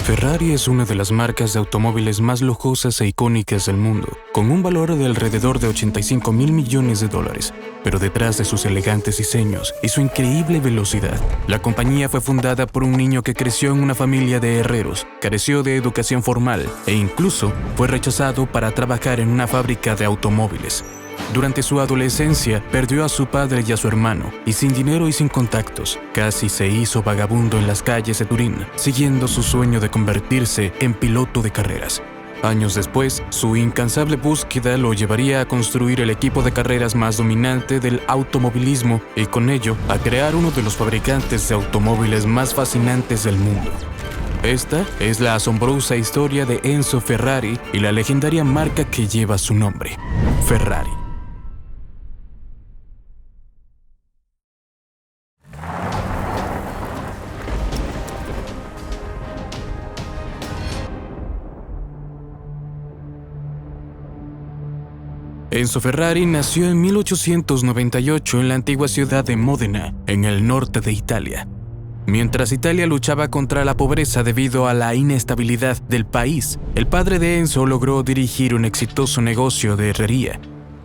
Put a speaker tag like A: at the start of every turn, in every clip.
A: Ferrari es una de las marcas de automóviles más lujosas e icónicas del mundo, con un valor de alrededor de 85.000 millones de dólares. Pero detrás de sus elegantes diseños y su increíble velocidad, la compañía fue fundada por un niño que creció en una familia de herreros, careció de educación formal e incluso fue rechazado para trabajar en una fábrica de automóviles. Durante su adolescencia, perdió a su padre y a su hermano, y sin dinero y sin contactos, casi se hizo vagabundo en las calles de Turín, siguiendo su sueño de convertirse en piloto de carreras. Años después, su incansable búsqueda lo llevaría a construir el equipo de carreras más dominante del automovilismo y con ello a crear uno de los fabricantes de automóviles más fascinantes del mundo. Esta es la asombrosa historia de Enzo Ferrari y la legendaria marca que lleva su nombre, Ferrari. Enzo Ferrari nació en 1898 en la antigua ciudad de Módena, en el norte de Italia. Mientras Italia luchaba contra la pobreza debido a la inestabilidad del país, el padre de Enzo logró dirigir un exitoso negocio de herrería.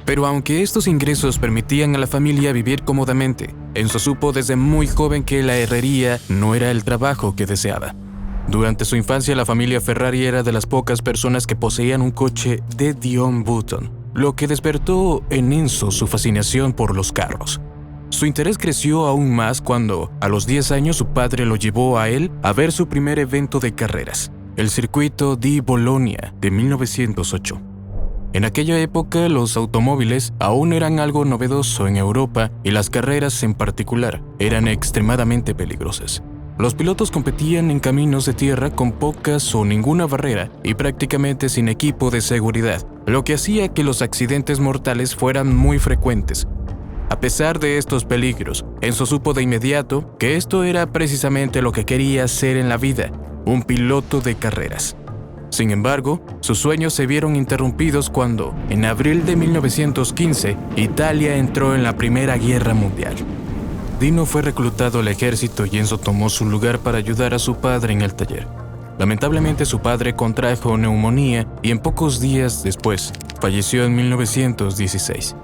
A: Pero aunque estos ingresos permitían a la familia vivir cómodamente, Enzo supo desde muy joven que la herrería no era el trabajo que deseaba. Durante su infancia, la familia Ferrari era de las pocas personas que poseían un coche de Dion Button, lo que despertó en Enzo su fascinación por los carros. Su interés creció aún más cuando, a los 10 años, su padre lo llevó a él a ver su primer evento de carreras, el Circuito di Bologna de 1908. En aquella época, los automóviles aún eran algo novedoso en Europa y las carreras en particular eran extremadamente peligrosas. Los pilotos competían en caminos de tierra con pocas o ninguna barrera y prácticamente sin equipo de seguridad, lo que hacía que los accidentes mortales fueran muy frecuentes. A pesar de estos peligros, Enzo supo de inmediato que esto era precisamente lo que quería hacer en la vida, un piloto de carreras. Sin embargo, sus sueños se vieron interrumpidos cuando, en abril de 1915, Italia entró en la Primera Guerra Mundial. Dino fue reclutado al ejército y Enzo tomó su lugar para ayudar a su padre en el taller. Lamentablemente, su padre contrajo neumonía y en pocos días después falleció en 1916.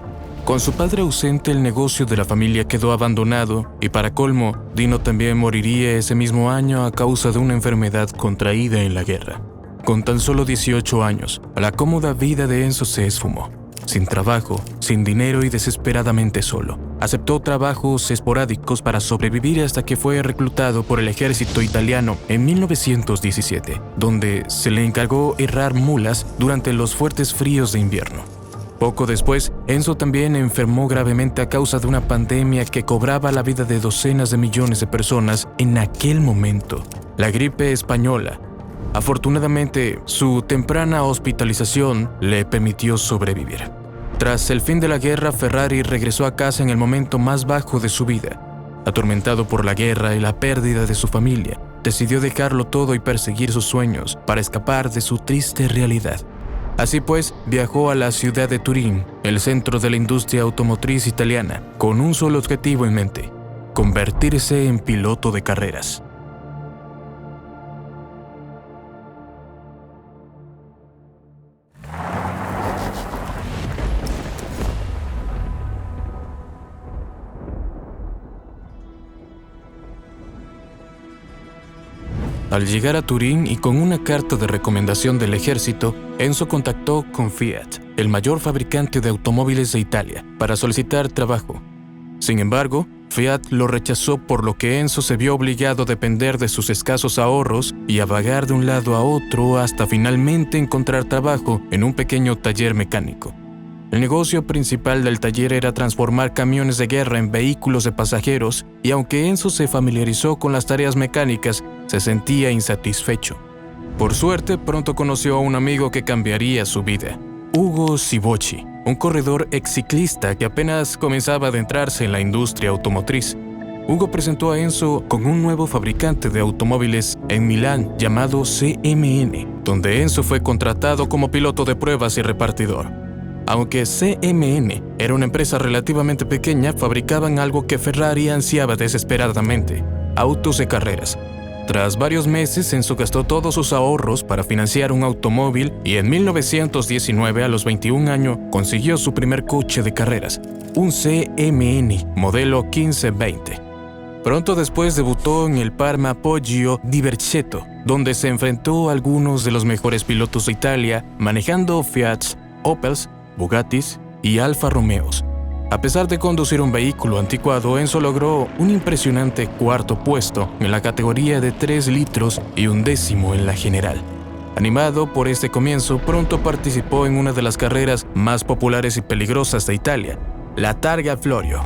A: Con su padre ausente, el negocio de la familia quedó abandonado y para colmo, Dino también moriría ese mismo año a causa de una enfermedad contraída en la guerra. Con tan solo 18 años, la cómoda vida de Enzo se esfumó. Sin trabajo, sin dinero y desesperadamente solo. Aceptó trabajos esporádicos para sobrevivir hasta que fue reclutado por el ejército italiano en 1917, donde se le encargó herrar mulas durante los fuertes fríos de invierno. Poco después, Enzo también enfermó gravemente a causa de una pandemia que cobraba la vida de docenas de millones de personas en aquel momento, la gripe española. Afortunadamente, su temprana hospitalización le permitió sobrevivir. Tras el fin de la guerra, Ferrari regresó a casa en el momento más bajo de su vida. Atormentado por la guerra y la pérdida de su familia, decidió dejarlo todo y perseguir sus sueños para escapar de su triste realidad. Así pues, viajó a la ciudad de Turín, el centro de la industria automotriz italiana, con un solo objetivo en mente: convertirse en piloto de carreras. Al llegar a Turín y con una carta de recomendación del ejército, Enzo contactó con Fiat, el mayor fabricante de automóviles de Italia, para solicitar trabajo. Sin embargo, Fiat lo rechazó, por lo que Enzo se vio obligado a depender de sus escasos ahorros y a vagar de un lado a otro hasta finalmente encontrar trabajo en un pequeño taller mecánico. El negocio principal del taller era transformar camiones de guerra en vehículos de pasajeros, y aunque Enzo se familiarizó con las tareas mecánicas, se sentía insatisfecho. Por suerte, pronto conoció a un amigo que cambiaría su vida: Ugo Sivocci, un corredor exciclista que apenas comenzaba a adentrarse en la industria automotriz. Hugo presentó a Enzo con un nuevo fabricante de automóviles en Milán llamado CMN, donde Enzo fue contratado como piloto de pruebas y repartidor. Aunque CMN era una empresa relativamente pequeña, fabricaban algo que Ferrari ansiaba desesperadamente: autos de carreras. Tras varios meses, Enzo gastó todos sus ahorros para financiar un automóvil y en 1919, a los 21 años, consiguió su primer coche de carreras, un CMN modelo 1520. Pronto después debutó en el Parma Poggio di Bercetto, donde se enfrentó a algunos de los mejores pilotos de Italia, manejando Fiats, Opels, Bugattis y Alfa Romeos. A pesar de conducir un vehículo anticuado, Enzo logró un impresionante cuarto puesto en la categoría de 3 litros y 1/10 en la general. Animado por este comienzo, pronto participó en una de las carreras más populares y peligrosas de Italia, la Targa Florio.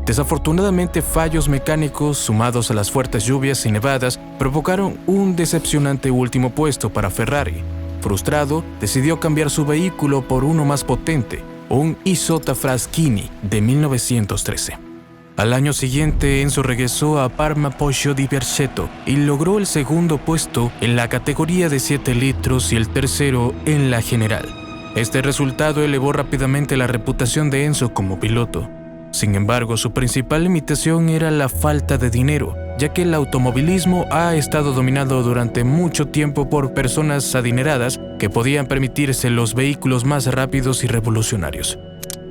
A: Desafortunadamente, fallos mecánicos sumados a las fuertes lluvias y nevadas provocaron un decepcionante último puesto para Ferrari. Frustrado, decidió cambiar su vehículo por uno más potente, un Isotta Fraschini de 1913. Al año siguiente, Enzo regresó a Parma Poggio di Bercetto y logró el segundo puesto en la categoría de 7 litros y el tercero en la general. Este resultado elevó rápidamente la reputación de Enzo como piloto. Sin embargo, su principal limitación era la falta de dinero, ya que el automovilismo ha estado dominado durante mucho tiempo por personas adineradas que podían permitirse los vehículos más rápidos y revolucionarios.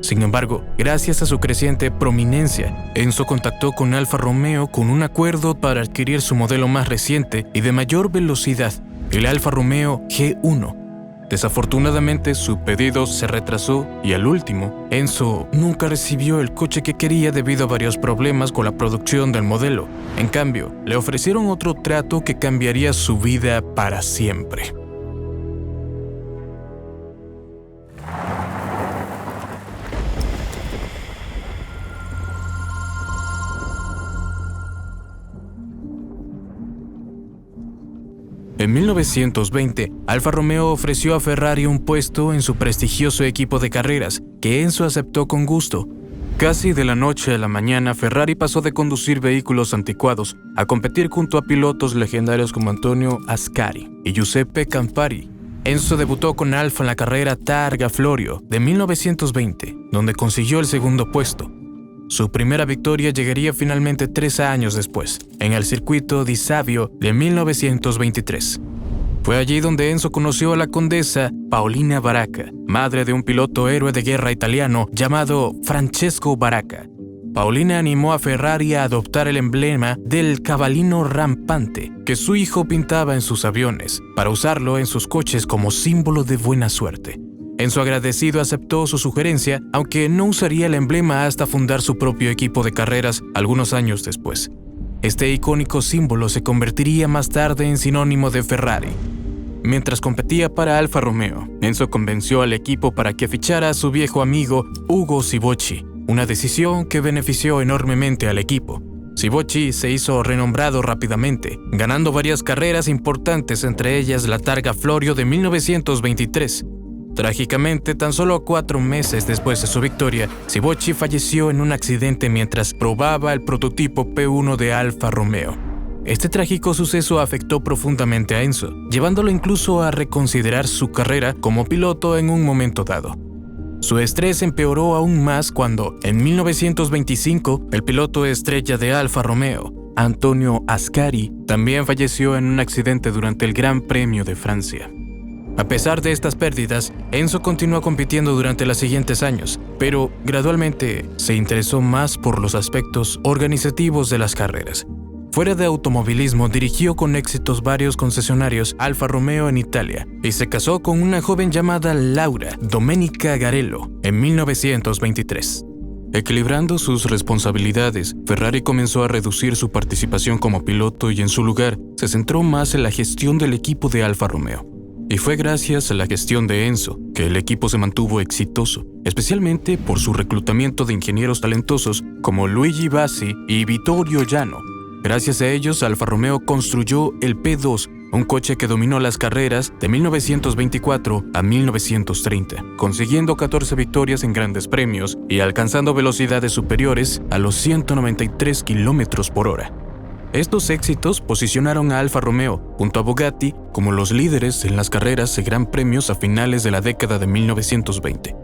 A: Sin embargo, gracias a su creciente prominencia, Enzo contactó con Alfa Romeo con un acuerdo para adquirir su modelo más reciente y de mayor velocidad, el Alfa Romeo G1. Desafortunadamente, su pedido se retrasó y al último, Enzo nunca recibió el coche que quería debido a varios problemas con la producción del modelo. En cambio, le ofrecieron otro trato que cambiaría su vida para siempre. En 1920, Alfa Romeo ofreció a Ferrari un puesto en su prestigioso equipo de carreras, que Enzo aceptó con gusto. Casi de la noche a la mañana, Ferrari pasó de conducir vehículos anticuados a competir junto a pilotos legendarios como Antonio Ascari y Giuseppe Campari. Enzo debutó con Alfa en la carrera Targa Florio de 1920, donde consiguió el segundo puesto. Su primera victoria llegaría finalmente 3 años después, en el circuito di Savio de 1923. Fue allí donde Enzo conoció a la condesa Paolina Baracca, madre de un piloto héroe de guerra italiano llamado Francesco Baracca. Paolina animó a Ferrari a adoptar el emblema del cabalino rampante que su hijo pintaba en sus aviones, para usarlo en sus coches como símbolo de buena suerte. Enzo, agradecido, aceptó su sugerencia, aunque no usaría el emblema hasta fundar su propio equipo de carreras algunos años después. Este icónico símbolo se convertiría más tarde en sinónimo de Ferrari. Mientras competía para Alfa Romeo, Enzo convenció al equipo para que fichara a su viejo amigo Ugo Sivocci, una decisión que benefició enormemente al equipo. Sivocci se hizo renombrado rápidamente, ganando varias carreras importantes, entre ellas la Targa Florio de 1923. Trágicamente, tan solo 4 meses después de su victoria, Sivocci falleció en un accidente mientras probaba el prototipo P1 de Alfa Romeo. Este trágico suceso afectó profundamente a Enzo, llevándolo incluso a reconsiderar su carrera como piloto en un momento dado. Su estrés empeoró aún más cuando, en 1925, el piloto estrella de Alfa Romeo, Antonio Ascari, también falleció en un accidente durante el Gran Premio de Francia. A pesar de estas pérdidas, Enzo continuó compitiendo durante los siguientes años, pero gradualmente se interesó más por los aspectos organizativos de las carreras. Fuera de automovilismo, dirigió con éxitos varios concesionarios Alfa Romeo en Italia y se casó con una joven llamada Laura Domenica Garello en 1923. Equilibrando sus responsabilidades, Ferrari comenzó a reducir su participación como piloto y en su lugar se centró más en la gestión del equipo de Alfa Romeo. Y fue gracias a la gestión de Enzo que el equipo se mantuvo exitoso, especialmente por su reclutamiento de ingenieros talentosos como Luigi Bassi y Vittorio Llano. Gracias a ellos, Alfa Romeo construyó el P2, un coche que dominó las carreras de 1924 a 1930, consiguiendo 14 victorias en grandes premios y alcanzando velocidades superiores a los 193 km/h. Estos éxitos posicionaron a Alfa Romeo, junto a Bugatti, como los líderes en las carreras de gran premios a finales de la década de 1920.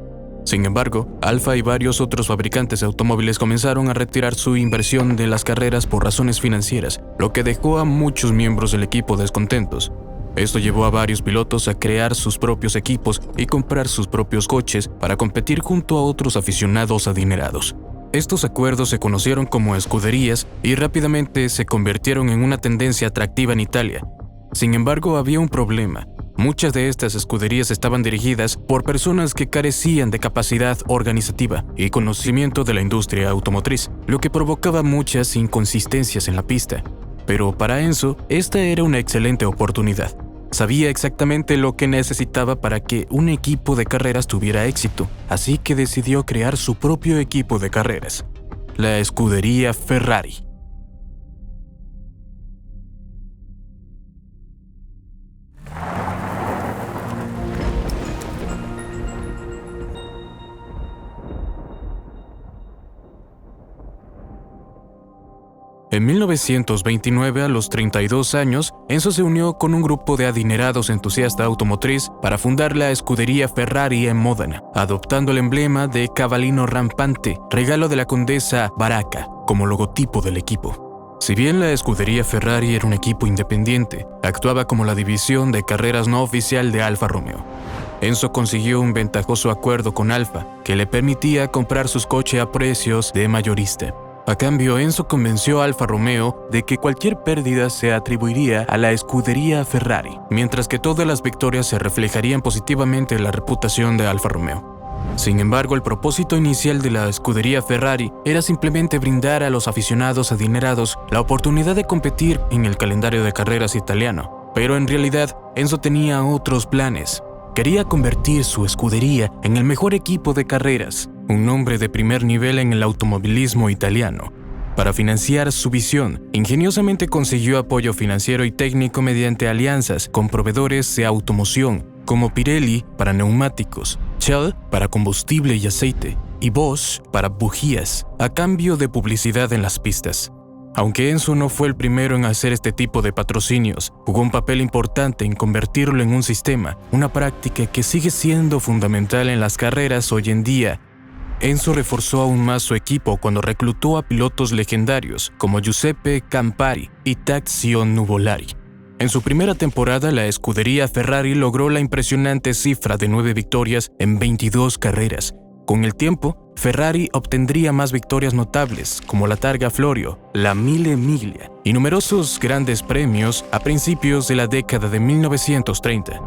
A: Sin embargo, Alfa y varios otros fabricantes de automóviles comenzaron a retirar su inversión de las carreras por razones financieras, lo que dejó a muchos miembros del equipo descontentos. Esto llevó a varios pilotos a crear sus propios equipos y comprar sus propios coches para competir junto a otros aficionados adinerados. Estos acuerdos se conocieron como escuderías y rápidamente se convirtieron en una tendencia atractiva en Italia. Sin embargo, había un problema. Muchas de estas escuderías estaban dirigidas por personas que carecían de capacidad organizativa y conocimiento de la industria automotriz, lo que provocaba muchas inconsistencias en la pista. Pero para Enzo, esta era una excelente oportunidad. Sabía exactamente lo que necesitaba para que un equipo de carreras tuviera éxito, así que decidió crear su propio equipo de carreras, la escudería Ferrari. En 1929, a los 32 años, Enzo se unió con un grupo de adinerados entusiastas automotriz para fundar la escudería Ferrari en Módena, adoptando el emblema de cabalino rampante, regalo de la condesa Baracca, como logotipo del equipo. Si bien la escudería Ferrari era un equipo independiente, actuaba como la división de carreras no oficial de Alfa Romeo. Enzo consiguió un ventajoso acuerdo con Alfa, que le permitía comprar sus coches a precios de mayorista. A cambio, Enzo convenció a Alfa Romeo de que cualquier pérdida se atribuiría a la escudería Ferrari, mientras que todas las victorias se reflejarían positivamente en la reputación de Alfa Romeo. Sin embargo, el propósito inicial de la escudería Ferrari era simplemente brindar a los aficionados adinerados la oportunidad de competir en el calendario de carreras italiano. Pero en realidad, Enzo tenía otros planes. Quería convertir su escudería en el mejor equipo de carreras, un nombre de primer nivel en el automovilismo italiano. Para financiar su visión, ingeniosamente consiguió apoyo financiero y técnico mediante alianzas con proveedores de automoción, como Pirelli para neumáticos, Shell para combustible y aceite, y Bosch para bujías, a cambio de publicidad en las pistas. Aunque Enzo no fue el primero en hacer este tipo de patrocinios, jugó un papel importante en convertirlo en un sistema, una práctica que sigue siendo fundamental en las carreras hoy en día. Enzo reforzó aún más su equipo cuando reclutó a pilotos legendarios como Giuseppe Campari y Tazio Nuvolari. En su primera temporada, la escudería Ferrari logró la impresionante cifra de 9 victorias en 22 carreras. Con el tiempo, Ferrari obtendría más victorias notables, como la Targa Florio, la Mille Miglia y numerosos grandes premios a principios de la década de 1930.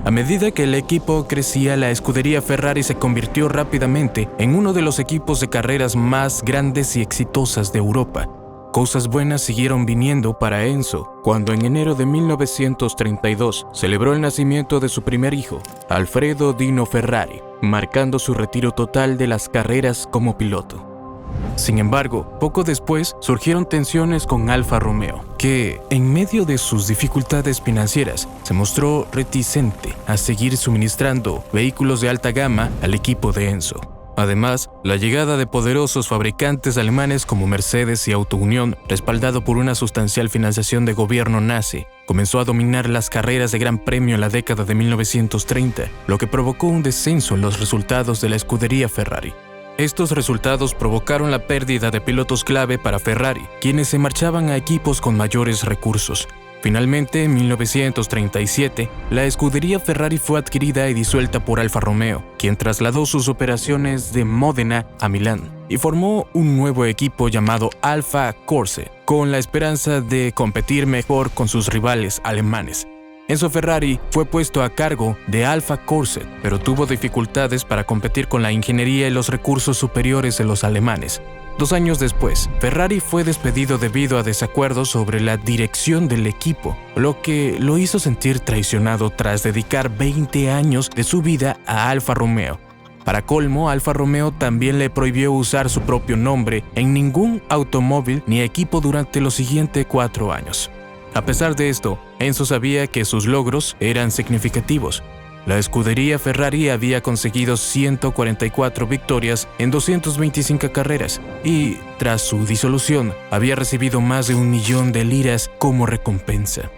A: A medida que el equipo crecía, la escudería Ferrari se convirtió rápidamente en uno de los equipos de carreras más grandes y exitosas de Europa. Cosas buenas siguieron viniendo para Enzo, cuando en enero de 1932 celebró el nacimiento de su primer hijo, Alfredo Dino Ferrari, marcando su retiro total de las carreras como piloto. Sin embargo, poco después surgieron tensiones con Alfa Romeo, que, en medio de sus dificultades financieras, se mostró reticente a seguir suministrando vehículos de alta gama al equipo de Enzo. Además, la llegada de poderosos fabricantes alemanes como Mercedes y Auto Unión, respaldado por una sustancial financiación de gobierno nazi, comenzó a dominar las carreras de Gran Premio en la década de 1930, lo que provocó un descenso en los resultados de la escudería Ferrari. Estos resultados provocaron la pérdida de pilotos clave para Ferrari, quienes se marchaban a equipos con mayores recursos. Finalmente, en 1937, la escudería Ferrari fue adquirida y disuelta por Alfa Romeo, quien trasladó sus operaciones de Módena a Milán y formó un nuevo equipo llamado Alfa Corse, con la esperanza de competir mejor con sus rivales alemanes. Enzo Ferrari fue puesto a cargo de Alfa Corse, pero tuvo dificultades para competir con la ingeniería y los recursos superiores de los alemanes. 2 años después, Ferrari fue despedido debido a desacuerdos sobre la dirección del equipo, lo que lo hizo sentir traicionado tras dedicar 20 años de su vida a Alfa Romeo. Para colmo, Alfa Romeo también le prohibió usar su propio nombre en ningún automóvil ni equipo durante los siguientes 4 años. A pesar de esto, Enzo sabía que sus logros eran significativos. La escudería Ferrari había conseguido 144 victorias en 225 carreras y, tras su disolución, había recibido más de 1 millón de liras como recompensa.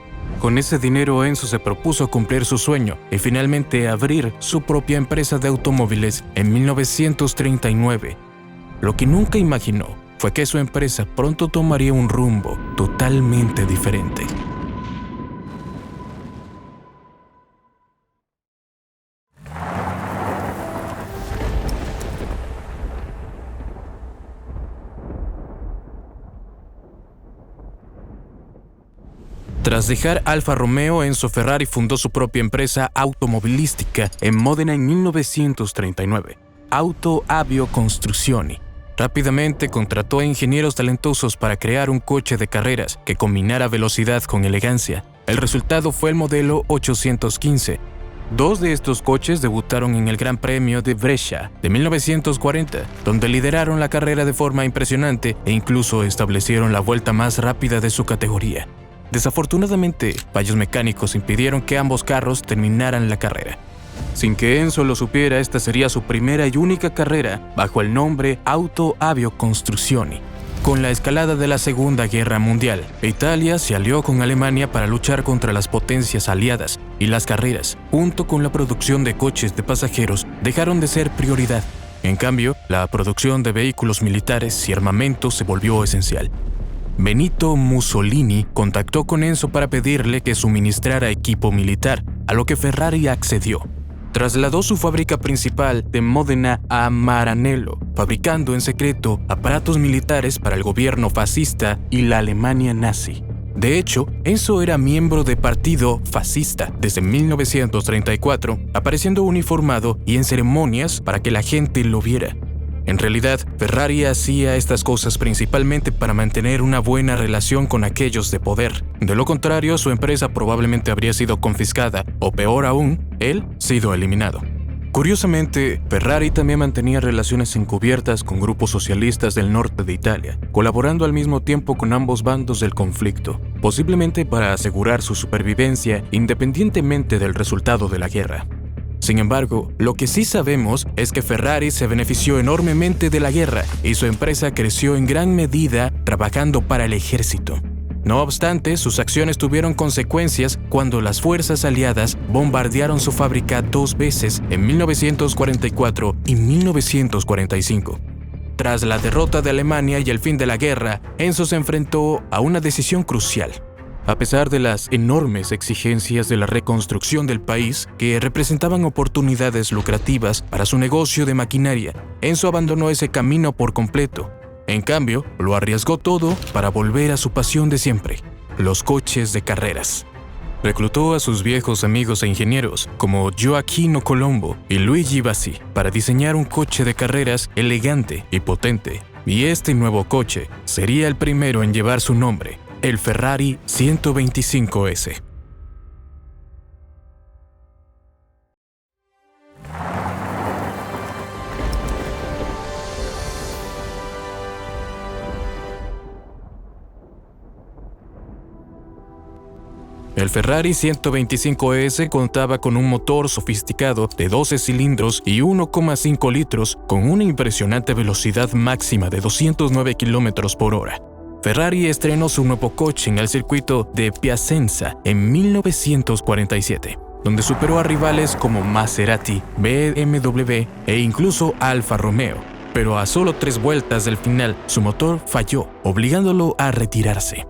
A: Con ese dinero Enzo se propuso cumplir su sueño y finalmente abrir su propia empresa de automóviles en 1939. Lo que nunca imaginó fue que su empresa pronto tomaría un rumbo totalmente diferente. Tras dejar Alfa Romeo, Enzo Ferrari fundó su propia empresa automovilística en Módena en 1939, Auto Avio Costruzioni. Rápidamente contrató a ingenieros talentosos para crear un coche de carreras que combinara velocidad con elegancia. El resultado fue el modelo 815. Dos de estos coches debutaron en el Gran Premio de Brescia de 1940, donde lideraron la carrera de forma impresionante e incluso establecieron la vuelta más rápida de su categoría. Desafortunadamente, fallos mecánicos impidieron que ambos carros terminaran la carrera. Sin que Enzo lo supiera, esta sería su primera y única carrera bajo el nombre Auto Avio Costruzioni. Con la escalada de la Segunda Guerra Mundial, Italia se alió con Alemania para luchar contra las potencias aliadas, y las carreras, junto con la producción de coches de pasajeros, dejaron de ser prioridad. En cambio, la producción de vehículos militares y armamento se volvió esencial. Benito Mussolini contactó con Enzo para pedirle que suministrara equipo militar, a lo que Ferrari accedió. Trasladó su fábrica principal de Módena a Maranello, fabricando en secreto aparatos militares para el gobierno fascista y la Alemania nazi. De hecho, Enzo era miembro del partido fascista desde 1934, apareciendo uniformado y en ceremonias para que la gente lo viera. En realidad, Ferrari hacía estas cosas principalmente para mantener una buena relación con aquellos de poder. De lo contrario, su empresa probablemente habría sido confiscada, o peor aún, él sido eliminado. Curiosamente, Ferrari también mantenía relaciones encubiertas con grupos socialistas del norte de Italia, colaborando al mismo tiempo con ambos bandos del conflicto, posiblemente para asegurar su supervivencia independientemente del resultado de la guerra. Sin embargo, lo que sí sabemos es que Ferrari se benefició enormemente de la guerra y su empresa creció en gran medida trabajando para el ejército. No obstante, sus acciones tuvieron consecuencias cuando las fuerzas aliadas bombardearon su fábrica 2 veces en 1944 y 1945. Tras la derrota de Alemania y el fin de la guerra, Enzo se enfrentó a una decisión crucial. A pesar de las enormes exigencias de la reconstrucción del país, que representaban oportunidades lucrativas para su negocio de maquinaria, Enzo abandonó ese camino por completo. En cambio, lo arriesgó todo para volver a su pasión de siempre, los coches de carreras. Reclutó a sus viejos amigos e ingenieros, como Gioacchino Colombo y Luigi Bassi, para diseñar un coche de carreras elegante y potente. Y este nuevo coche sería el primero en llevar su nombre, el Ferrari 125S. El Ferrari 125S contaba con un motor sofisticado de 12 cilindros y 1,5 litros con una impresionante velocidad máxima de 209 km por hora. Ferrari estrenó su nuevo coche en el circuito de Piacenza en 1947, donde superó a rivales como Maserati, BMW e incluso Alfa Romeo. Pero a solo 3 vueltas del final, su motor falló, obligándolo a retirarse.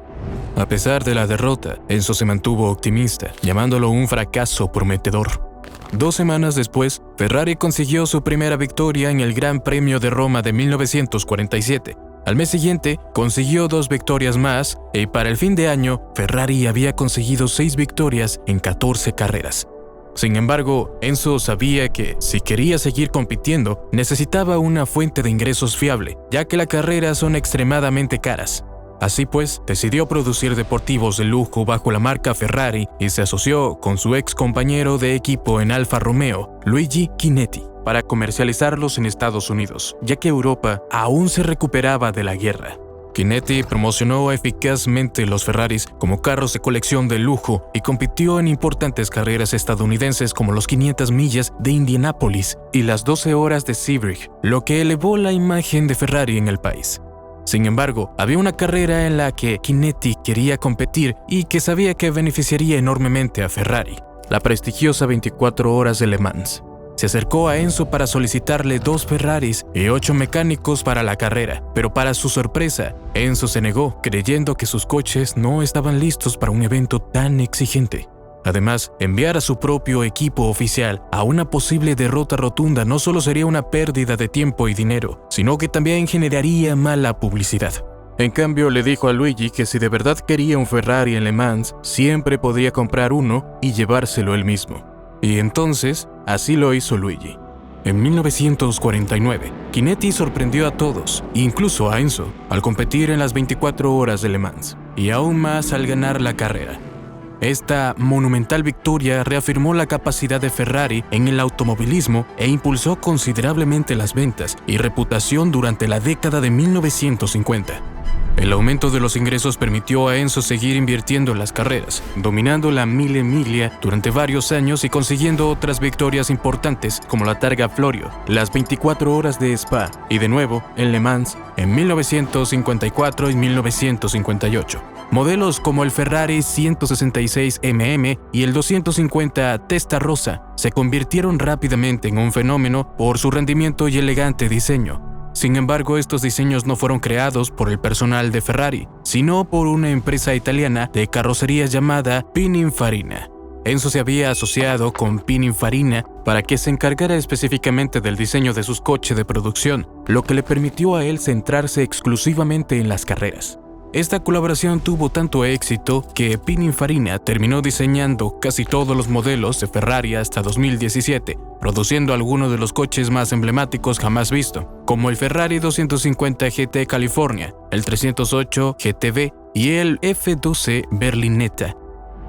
A: A pesar de la derrota, Enzo se mantuvo optimista, llamándolo un fracaso prometedor. 2 semanas después, Ferrari consiguió su primera victoria en el Gran Premio de Roma de 1947. Al mes siguiente, consiguió 2 victorias más y para el fin de año, Ferrari había conseguido 6 victorias en 14 carreras. Sin embargo, Enzo sabía que, si quería seguir compitiendo, necesitaba una fuente de ingresos fiable, ya que las carreras son extremadamente caras. Así pues, decidió producir deportivos de lujo bajo la marca Ferrari y se asoció con su ex compañero de equipo en Alfa Romeo, Luigi Chinetti, para comercializarlos en Estados Unidos, ya que Europa aún se recuperaba de la guerra. Chinetti promocionó eficazmente los Ferraris como carros de colección de lujo y compitió en importantes carreras estadounidenses como los 500 millas de Indianápolis y las 12 horas de Sebring, lo que elevó la imagen de Ferrari en el país. Sin embargo, había una carrera en la que Chinetti quería competir y que sabía que beneficiaría enormemente a Ferrari, la prestigiosa 24 horas de Le Mans. Se acercó a Enzo para solicitarle 2 Ferraris y 8 mecánicos para la carrera, pero para su sorpresa, Enzo se negó, creyendo que sus coches no estaban listos para un evento tan exigente. Además, enviar a su propio equipo oficial a una posible derrota rotunda no solo sería una pérdida de tiempo y dinero, sino que también generaría mala publicidad. En cambio, le dijo a Luigi que si de verdad quería un Ferrari en Le Mans, siempre podría comprar uno y llevárselo él mismo. Y entonces, así lo hizo Luigi. En 1949, Chinetti sorprendió a todos, incluso a Enzo, al competir en las 24 horas de Le Mans, y aún más al ganar la carrera. Esta monumental victoria reafirmó la capacidad de Ferrari en el automovilismo e impulsó considerablemente las ventas y reputación durante la década de 1950. El aumento de los ingresos permitió a Enzo seguir invirtiendo en las carreras, dominando la Mille Miglia durante varios años y consiguiendo otras victorias importantes como la Targa Florio, las 24 horas de Spa y de nuevo en Le Mans en 1954 y 1958. Modelos como el Ferrari 166mm y el 250 Testarossa se convirtieron rápidamente en un fenómeno por su rendimiento y elegante diseño. Sin embargo, estos diseños no fueron creados por el personal de Ferrari, sino por una empresa italiana de carrocerías llamada Pininfarina. Enzo se había asociado con Pininfarina para que se encargara específicamente del diseño de sus coches de producción, lo que le permitió a él centrarse exclusivamente en las carreras. Esta colaboración tuvo tanto éxito que Pininfarina terminó diseñando casi todos los modelos de Ferrari hasta 2017, produciendo algunos de los coches más emblemáticos jamás visto, como el Ferrari 250 GT California, el 308 GTB y el F12 Berlinetta.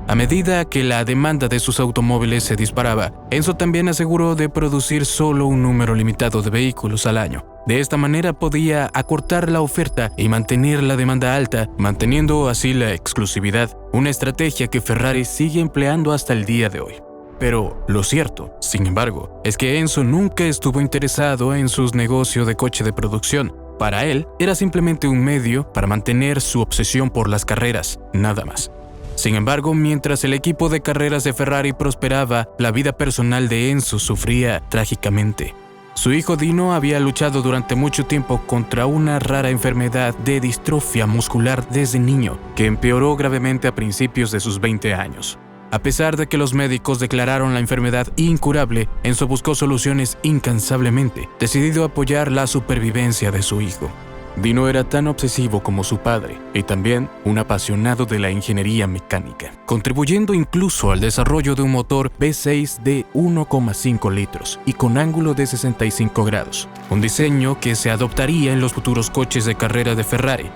A: A medida que la demanda de sus automóviles se disparaba, Enzo también aseguró de producir solo un número limitado de vehículos al año. De esta manera podía acortar la oferta y mantener la demanda alta, manteniendo así la exclusividad, una estrategia que Ferrari sigue empleando hasta el día de hoy. Pero lo cierto, sin embargo, es que Enzo nunca estuvo interesado en sus negocios de coche de producción. Para él, era simplemente un medio para mantener su obsesión por las carreras, nada más. Sin embargo, mientras el equipo de carreras de Ferrari prosperaba, la vida personal de Enzo sufría trágicamente. Su hijo Dino había luchado durante mucho tiempo contra una rara enfermedad de distrofia muscular desde niño, que empeoró gravemente a principios de sus 20 años. A pesar de que los médicos declararon la enfermedad incurable, Enzo buscó soluciones incansablemente, decidido a apoyar la supervivencia de su hijo. Dino era tan obsesivo como su padre y también un apasionado de la ingeniería mecánica, contribuyendo incluso al desarrollo de un motor V6 de 1,5 litros y con ángulo de 65 grados, un diseño que se adoptaría en los futuros coches de carrera de Ferrari.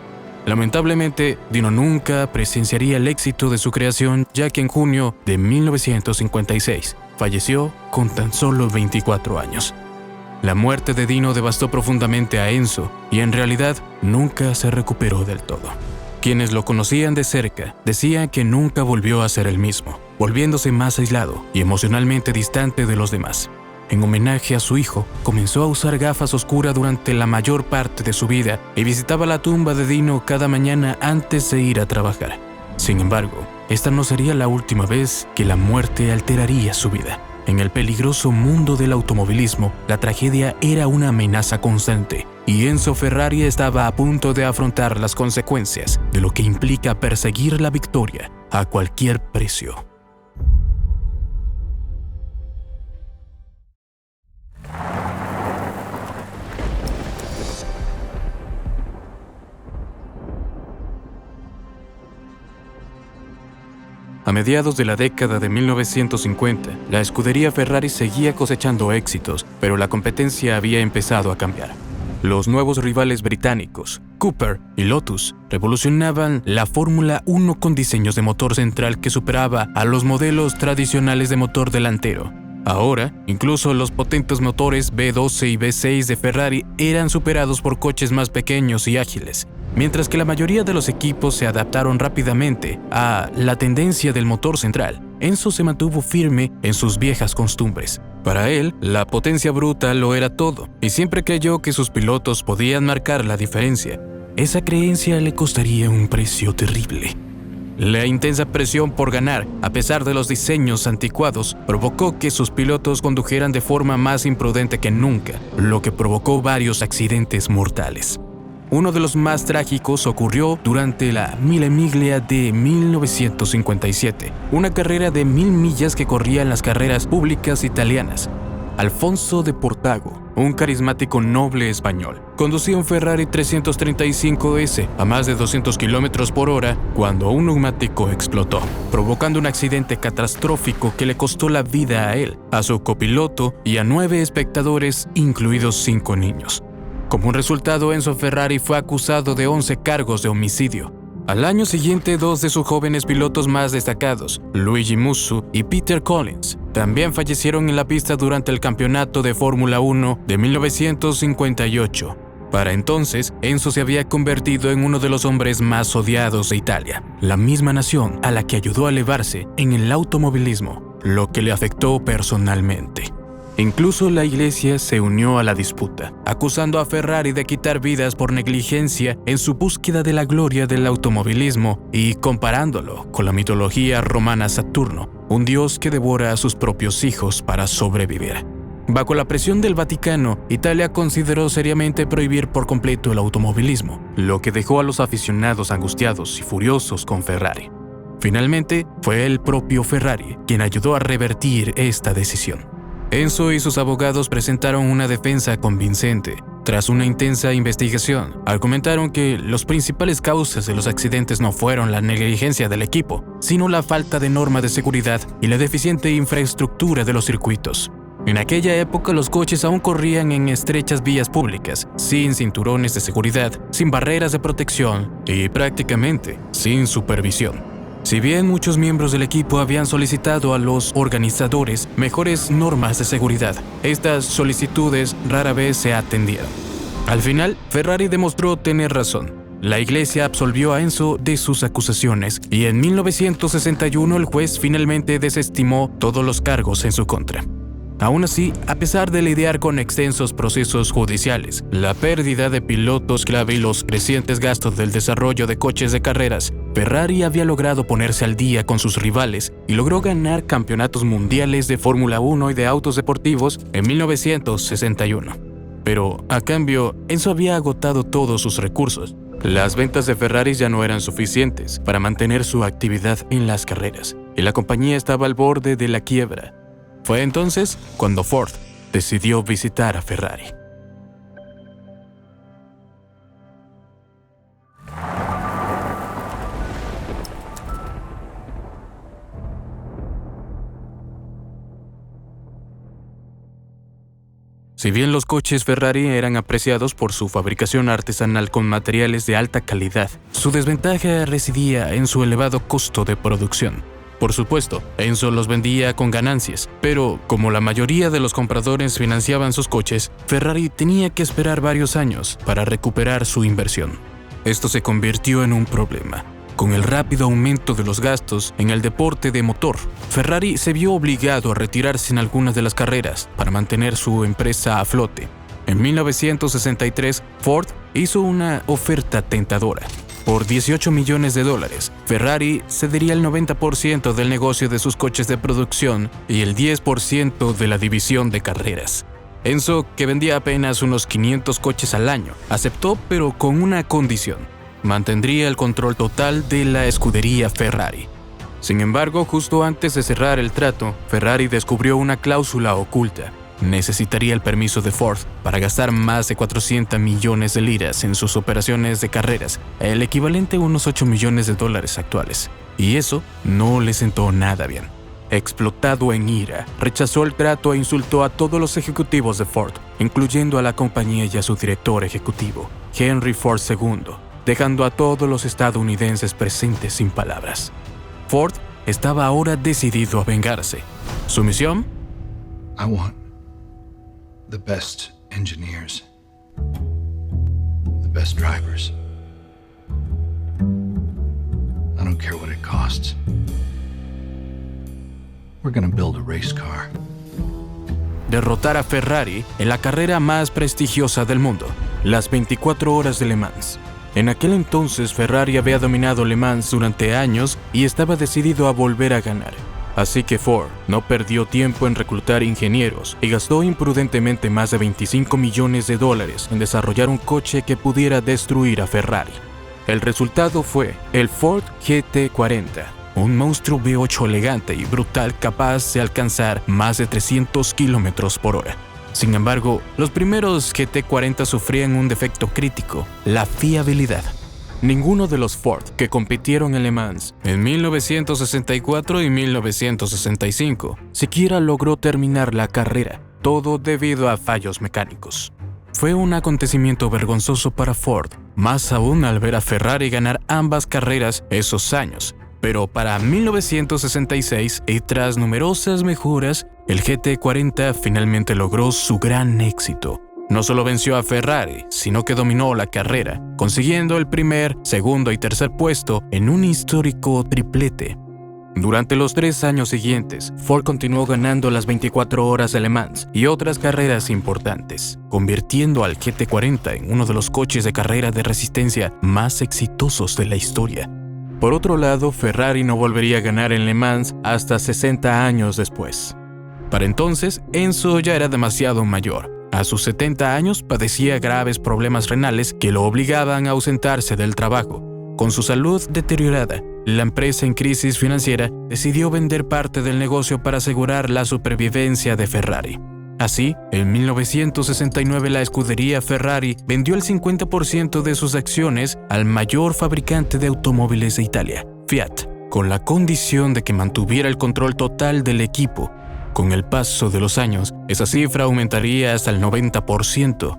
A: Lamentablemente, Dino nunca presenciaría el éxito de su creación, ya que en junio de 1956 falleció con tan solo 24 años. La muerte de Dino devastó profundamente a Enzo y en realidad nunca se recuperó del todo. Quienes lo conocían de cerca decían que nunca volvió a ser el mismo, volviéndose más aislado y emocionalmente distante de los demás. En homenaje a su hijo, comenzó a usar gafas oscuras durante la mayor parte de su vida y visitaba la tumba de Dino cada mañana antes de ir a trabajar. Sin embargo, esta no sería la última vez que la muerte alteraría su vida. En el peligroso mundo del automovilismo, la tragedia era una amenaza constante, y Enzo Ferrari estaba a punto de afrontar las consecuencias de lo que implica perseguir la victoria a cualquier precio. A mediados de la década de 1950, la escudería Ferrari seguía cosechando éxitos, pero la competencia había empezado a cambiar. Los nuevos rivales británicos, Cooper y Lotus, revolucionaban la Fórmula 1 con diseños de motor central que superaba a los modelos tradicionales de motor delantero. Ahora, incluso los potentes motores V12 y V6 de Ferrari eran superados por coches más pequeños y ágiles. Mientras que la mayoría de los equipos se adaptaron rápidamente a la tendencia del motor central, Enzo se mantuvo firme en sus viejas costumbres. Para él, la potencia bruta lo era todo, y siempre creyó que sus pilotos podían marcar la diferencia. esa creencia le costaría un precio terrible. La intensa presión por ganar, a pesar de los diseños anticuados, provocó que sus pilotos condujeran de forma más imprudente que nunca, lo que provocó varios accidentes mortales. Uno de los más trágicos ocurrió durante la Mille Miglia de 1957, una carrera de 1000 millas que corría en las carreras públicas italianas. Alfonso de Portago, un carismático noble español, conducía un Ferrari 335S a más de 200 km por hora cuando un neumático explotó, provocando un accidente catastrófico que le costó la vida a él, a su copiloto y a 9 espectadores, incluidos 5 niños. Como un resultado, Enzo Ferrari fue acusado de 11 cargos de homicidio. Al año siguiente, 2 de sus jóvenes pilotos más destacados, Luigi Musso y Peter Collins, también fallecieron en la pista durante el campeonato de Fórmula 1 de 1958. Para entonces, Enzo se había convertido en uno de los hombres más odiados de Italia, la misma nación a la que ayudó a elevarse en el automovilismo, lo que le afectó personalmente. Incluso la iglesia se unió a la disputa, acusando a Ferrari de quitar vidas por negligencia en su búsqueda de la gloria del automovilismo y comparándolo con la mitología romana Saturno, un dios que devora a sus propios hijos para sobrevivir. Bajo la presión del Vaticano, Italia consideró seriamente prohibir por completo el automovilismo, lo que dejó a los aficionados angustiados y furiosos con Ferrari. Finalmente, fue el propio Ferrari quien ayudó a revertir esta decisión. Enzo y sus abogados presentaron una defensa convincente. Tras una intensa investigación, argumentaron que las principales causas de los accidentes no fueron la negligencia del equipo, sino la falta de norma de seguridad y la deficiente infraestructura de los circuitos. En aquella época los coches aún corrían en estrechas vías públicas, sin cinturones de seguridad, sin barreras de protección y prácticamente sin supervisión. Si bien muchos miembros del equipo habían solicitado a los organizadores mejores normas de seguridad, estas solicitudes rara vez se atendieron. Al final, Ferrari demostró tener razón. La iglesia absolvió a Enzo de sus acusaciones y en 1961 el juez finalmente desestimó todos los cargos en su contra. Aún así, a pesar de lidiar con extensos procesos judiciales, la pérdida de pilotos clave y los crecientes gastos del desarrollo de coches de carreras, Ferrari había logrado ponerse al día con sus rivales y logró ganar campeonatos mundiales de Fórmula 1 y de autos deportivos en 1961. Pero, a cambio, Enzo había agotado todos sus recursos. Las ventas de Ferrari ya no eran suficientes para mantener su actividad en las carreras, y la compañía estaba al borde de la quiebra. Fue entonces cuando Ford decidió visitar a Ferrari. Si bien los coches Ferrari eran apreciados por su fabricación artesanal con materiales de alta calidad, su desventaja residía en su elevado costo de producción. Por supuesto, Enzo los vendía con ganancias, pero como la mayoría de los compradores financiaban sus coches, Ferrari tenía que esperar varios años para recuperar su inversión. Esto se convirtió en un problema. Con el rápido aumento de los gastos en el deporte de motor, Ferrari se vio obligado a retirarse en algunas de las carreras para mantener su empresa a flote. En 1963, Ford hizo una oferta tentadora. Por $18 millones, Ferrari cedería el 90% del negocio de sus coches de producción y el 10% de la división de carreras. Enzo, que vendía apenas unos 500 coches al año, aceptó, pero con una condición: mantendría el control total de la escudería Ferrari. Sin embargo, justo antes de cerrar el trato, Ferrari descubrió una cláusula oculta. Necesitaría el permiso de Ford para gastar más de 400 millones de liras en sus operaciones de carreras, el equivalente a unos $8 millones actuales. Y eso no le sentó nada bien. Explotado en ira, rechazó el trato e insultó a todos los ejecutivos de Ford, incluyendo a la compañía y a su director ejecutivo, Henry Ford II, dejando a todos los estadounidenses presentes sin palabras. Ford estaba ahora decidido a vengarse. ¿Su misión?
B: I want the best engineers, the best drivers. I don't care what it costs. We're gonna build a race car.
A: Derrotar a Ferrari en la carrera más prestigiosa del mundo, las 24 horas de Le Mans. En aquel entonces Ferrari había dominado Le Mans durante años y estaba decidido a volver a ganar. Así que Ford no perdió tiempo en reclutar ingenieros y gastó imprudentemente más de $25 millones en desarrollar un coche que pudiera destruir a Ferrari. El resultado fue el Ford GT40, un monstruo V8 elegante y brutal capaz de alcanzar más de 300 km por hora. Sin embargo, los primeros GT40 sufrían un defecto crítico: la fiabilidad. Ninguno de los Ford que compitieron en Le Mans en 1964 y 1965 siquiera logró terminar la carrera, todo debido a fallos mecánicos. Fue un acontecimiento vergonzoso para Ford, más aún al ver a Ferrari ganar ambas carreras esos años. Pero para 1966, y tras numerosas mejoras, el GT40 finalmente logró su gran éxito. No solo venció a Ferrari, sino que dominó la carrera, consiguiendo el primer, segundo y tercer puesto en un histórico triplete. Durante los 3 años siguientes, Ford continuó ganando las 24 horas de Le Mans y otras carreras importantes, convirtiendo al GT40 en uno de los coches de carrera de resistencia más exitosos de la historia. Por otro lado, Ferrari no volvería a ganar en Le Mans hasta 60 años después. Para entonces, Enzo ya era demasiado mayor. A sus 70 años padecía graves problemas renales que lo obligaban a ausentarse del trabajo. Con su salud deteriorada, la empresa en crisis financiera decidió vender parte del negocio para asegurar la supervivencia de Ferrari. Así, en 1969 la escudería Ferrari vendió el 50% de sus acciones al mayor fabricante de automóviles de Italia, Fiat, con la condición de que mantuviera el control total del equipo. Con el paso de los años, esa cifra aumentaría hasta el 90%.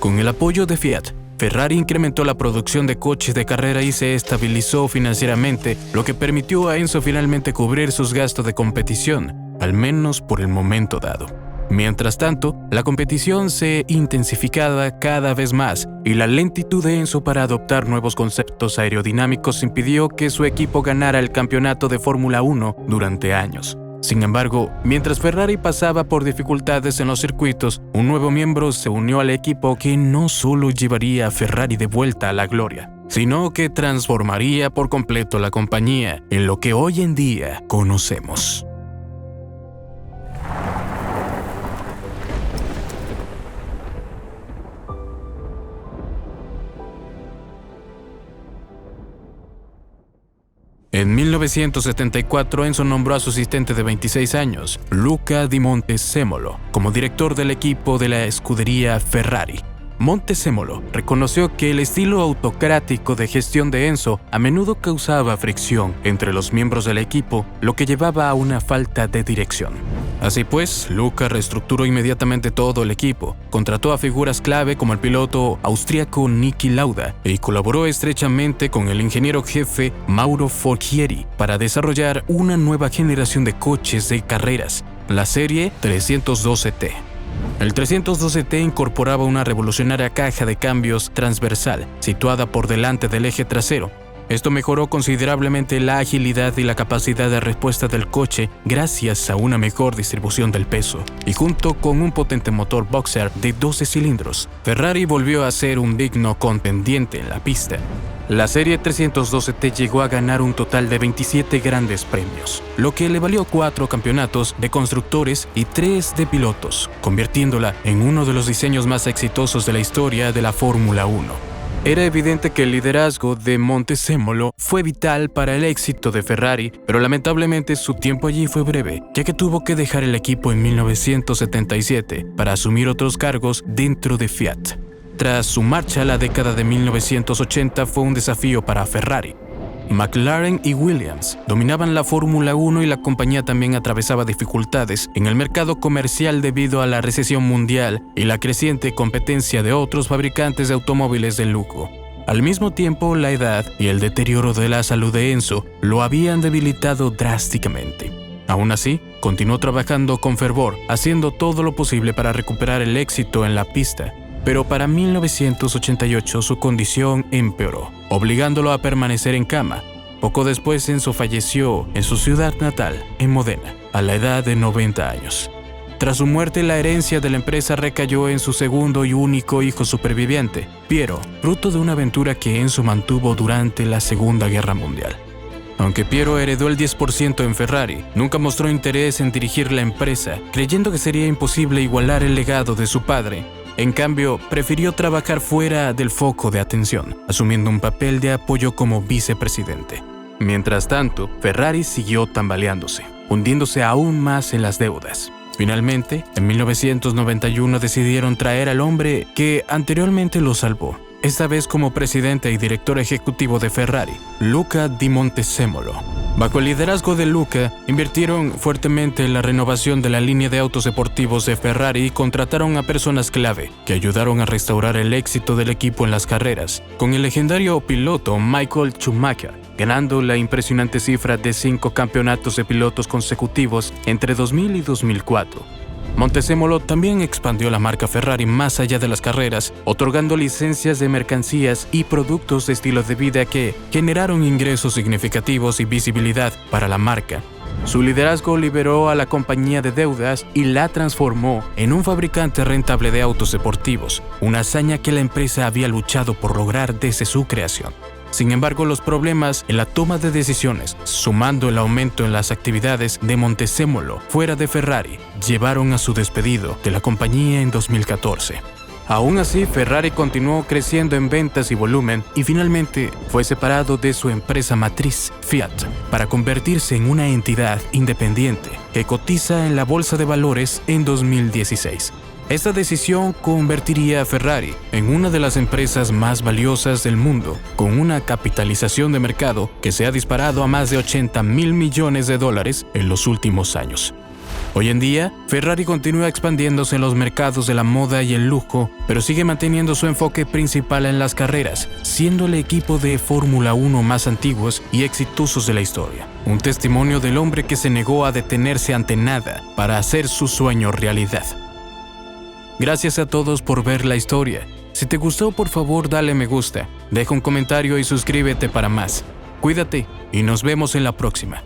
A: Con el apoyo de Fiat, Ferrari incrementó la producción de coches de carrera y se estabilizó financieramente, lo que permitió a Enzo finalmente cubrir sus gastos de competición, al menos por el momento dado. Mientras tanto, la competición se intensificaba cada vez más y la lentitud de Enzo para adoptar nuevos conceptos aerodinámicos impidió que su equipo ganara el campeonato de Fórmula 1 durante años. Sin embargo, mientras Ferrari pasaba por dificultades en los circuitos, un nuevo miembro se unió al equipo que no solo llevaría a Ferrari de vuelta a la gloria, sino que transformaría por completo la compañía en lo que hoy en día conocemos. En 1974, Enzo nombró a su asistente de 26 años, Luca Di Montezemolo, como director del equipo de la escudería Ferrari. Montezemolo reconoció que el estilo autocrático de gestión de Enzo a menudo causaba fricción entre los miembros del equipo, lo que llevaba a una falta de dirección. Así pues, Luca reestructuró inmediatamente todo el equipo, contrató a figuras clave como el piloto austríaco Niki Lauda y colaboró estrechamente con el ingeniero jefe Mauro Forchieri para desarrollar una nueva generación de coches de carreras, la serie 312T. El 312T incorporaba una revolucionaria caja de cambios transversal, situada por delante del eje trasero. Esto mejoró considerablemente la agilidad y la capacidad de respuesta del coche gracias a una mejor distribución del peso. Y junto con un potente motor boxer de 12 cilindros, Ferrari volvió a ser un digno contendiente en la pista. La serie 312T llegó a ganar un total de 27 grandes premios, lo que le valió 4 campeonatos de constructores y 3 de pilotos, convirtiéndola en uno de los diseños más exitosos de la historia de la Fórmula 1. Era evidente que el liderazgo de Montezemolo fue vital para el éxito de Ferrari, pero lamentablemente su tiempo allí fue breve, ya que tuvo que dejar el equipo en 1977 para asumir otros cargos dentro de Fiat. Tras su marcha, la década de 1980 fue un desafío para Ferrari. McLaren y Williams dominaban la Fórmula 1 y la compañía también atravesaba dificultades en el mercado comercial debido a la recesión mundial y la creciente competencia de otros fabricantes de automóviles de lujo. Al mismo tiempo, la edad y el deterioro de la salud de Enzo lo habían debilitado drásticamente. Aún así, continuó trabajando con fervor, haciendo todo lo posible para recuperar el éxito en la pista. Pero para 1988 su condición empeoró, obligándolo a permanecer en cama. Poco después, Enzo falleció en su ciudad natal, en Modena, a la edad de 90 años. Tras su muerte, la herencia de la empresa recayó en su segundo y único hijo superviviente, Piero, fruto de una aventura que Enzo mantuvo durante la Segunda Guerra Mundial. Aunque Piero heredó el 10% en Ferrari, nunca mostró interés en dirigir la empresa, creyendo que sería imposible igualar el legado de su padre. En cambio, prefirió trabajar fuera del foco de atención, asumiendo un papel de apoyo como vicepresidente. Mientras tanto, Ferrari siguió tambaleándose, hundiéndose aún más en las deudas. Finalmente, en 1991 decidieron traer al hombre que anteriormente lo salvó, esta vez como presidente y director ejecutivo de Ferrari, Luca Di Montezemolo. Bajo el liderazgo de Luca, invirtieron fuertemente en la renovación de la línea de autos deportivos de Ferrari y contrataron a personas clave que ayudaron a restaurar el éxito del equipo en las carreras, con el legendario piloto Michael Schumacher, ganando la impresionante cifra de 5 campeonatos de pilotos consecutivos entre 2000 y 2004. Montezemolo también expandió la marca Ferrari más allá de las carreras, otorgando licencias de mercancías y productos de estilo de vida que generaron ingresos significativos y visibilidad para la marca. Su liderazgo liberó a la compañía de deudas y la transformó en un fabricante rentable de autos deportivos, una hazaña que la empresa había luchado por lograr desde su creación. Sin embargo, los problemas en la toma de decisiones, sumando el aumento en las actividades de Montezemolo fuera de Ferrari, llevaron a su despedido de la compañía en 2014. Aún así, Ferrari continuó creciendo en ventas y volumen y finalmente fue separado de su empresa matriz, Fiat, para convertirse en una entidad independiente que cotiza en la bolsa de valores en 2016. Esta decisión convertiría a Ferrari en una de las empresas más valiosas del mundo, con una capitalización de mercado que se ha disparado a más de $80 mil millones en los últimos años. Hoy en día, Ferrari continúa expandiéndose en los mercados de la moda y el lujo, pero sigue manteniendo su enfoque principal en las carreras, siendo el equipo de Fórmula 1 más antiguos y exitosos de la historia. Un testimonio del hombre que se negó a detenerse ante nada para hacer su sueño realidad. Gracias a todos por ver la historia. Si te gustó, por favor dale me gusta, deja un comentario y suscríbete para más. Cuídate y nos vemos en la próxima.